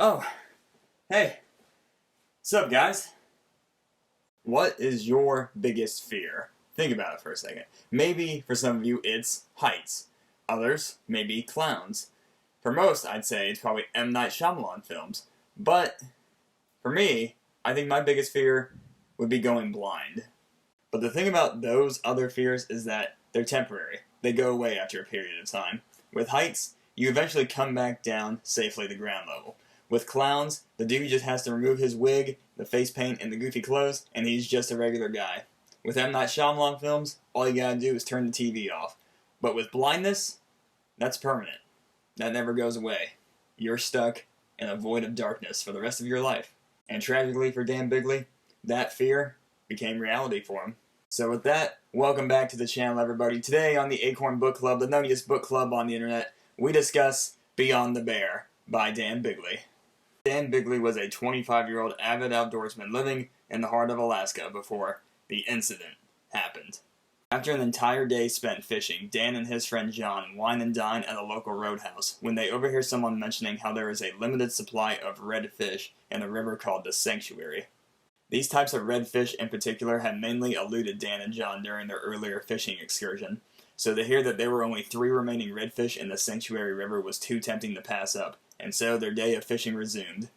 Oh, hey. What's up, guys? What is your biggest fear? Think about it for a second. Maybe for some of you it's heights. Others, maybe clowns. For most, I'd say it's probably M. Night Shyamalan films. But for me, I think my biggest fear would be going blind. But the thing about those other fears is that they're temporary. They go away after a period of time. With heights, you eventually come back down safely to ground level. With clowns, the dude just has to remove his wig, the face paint, and the goofy clothes, and he's just a regular guy. With M. Night Shyamalan films, all you gotta do is turn the TV off. But with blindness, that's permanent. That never goes away. You're stuck in a void of darkness for the rest of your life. And tragically for Dan Bigley, that fear became reality for him. So with that, welcome back to the channel, everybody. Today on the Acorn Book Club, the nuttiest book club on the internet, we discuss Beyond the Bear by Dan Bigley. Dan Bigley was a 25-year-old avid outdoorsman living in the heart of Alaska before the incident happened. After an entire day spent fishing, Dan and his friend John wine and dine at a local roadhouse when they overhear someone mentioning how there is a limited supply of redfish in a river called the Sanctuary. These types of redfish in particular had mainly eluded Dan and John during their earlier fishing excursion, so to hear that there were only 3 remaining redfish in the Sanctuary River was too tempting to pass up, and so their day of fishing resumed.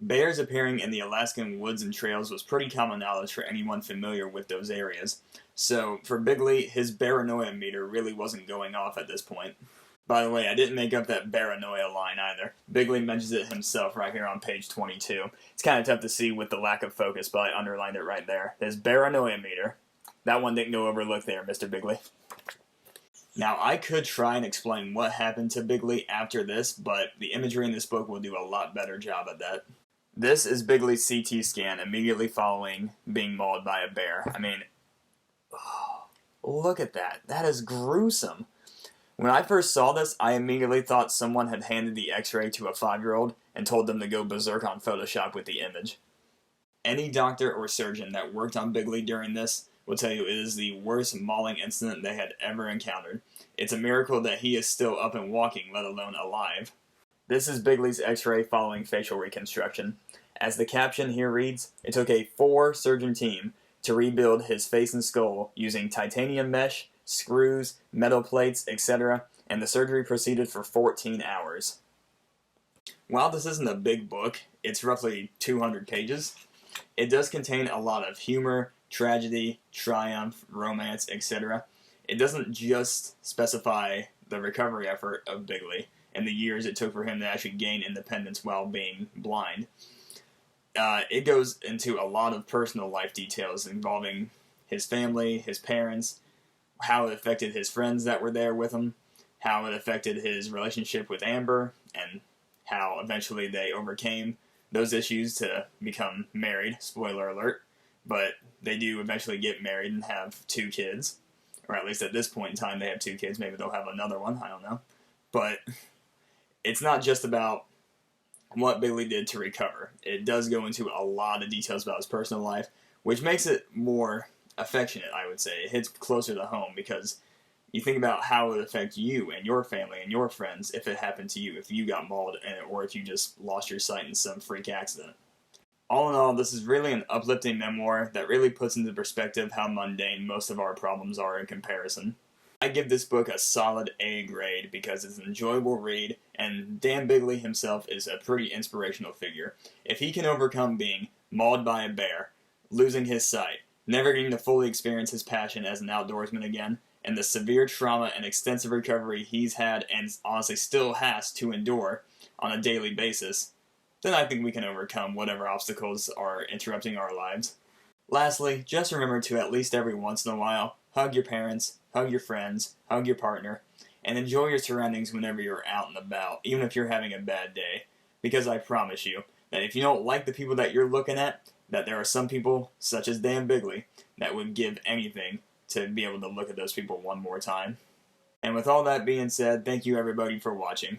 Bears appearing in the Alaskan woods and trails was pretty common knowledge for anyone familiar with those areas, so for Bigley, his paranoia meter really wasn't going off at this point. By the way, I didn't make up that paranoia line either. Bigley mentions it himself right here on page 22. It's kind of tough to see with the lack of focus, but I underlined it right there. His paranoia meter. That one didn't go overlooked there, Mr. Bigley. Now, I could try and explain what happened to Bigley after this, but the imagery in this book will do a lot better job at that. This is Bigley's CT scan immediately following being mauled by a bear. I mean, oh, look at that. That is gruesome. When I first saw this, I immediately thought someone had handed the x-ray to a 5-year-old and told them to go berserk on Photoshop with the image. Any doctor or surgeon that worked on Bigley during this will tell you it is the worst mauling incident they had ever encountered. It's a miracle that he is still up and walking, let alone alive. This is Bigley's x-ray following facial reconstruction. As the caption here reads, it took a 4-surgeon team to rebuild his face and skull using titanium mesh, screws, metal plates, etc., and the surgery proceeded for 14 hours. While this isn't a big book, it's roughly 200 pages, it does contain a lot of humor, tragedy, triumph, romance, etc. It doesn't just specify the recovery effort of Bigley and the years it took for him to actually gain independence while being blind. It goes into a lot of personal life details involving his family, his parents, how it affected his friends that were there with him, how it affected his relationship with Amber, and how eventually they overcame those issues to become married. Spoiler alert. But they do eventually get married and have 2 kids. Or at least at this point in time they have 2 kids. Maybe they'll have another one. I don't know. But it's not just about what Bigley did to recover. It does go into a lot of details about his personal life, which makes it more affectionate, I would say. It hits closer to home because you think about how it would affect you and your family and your friends if it happened to you, if you got mauled or if you just lost your sight in some freak accident. All in all, this is really an uplifting memoir that really puts into perspective how mundane most of our problems are in comparison. I give this book a solid A grade because it's an enjoyable read, and Dan Bigley himself is a pretty inspirational figure. If he can overcome being mauled by a bear, losing his sight, never getting to fully experience his passion as an outdoorsman again, and the severe trauma and extensive recovery he's had and honestly still has to endure on a daily basis, then I think we can overcome whatever obstacles are interrupting our lives. Lastly, just remember to at least every once in a while, hug your parents, hug your friends, hug your partner, and enjoy your surroundings whenever you're out and about, even if you're having a bad day. Because I promise you that if you don't like the people that you're looking at, that there are some people, such as Dan Bigley, that would give anything to be able to look at those people one more time. And with all that being said, thank you everybody for watching.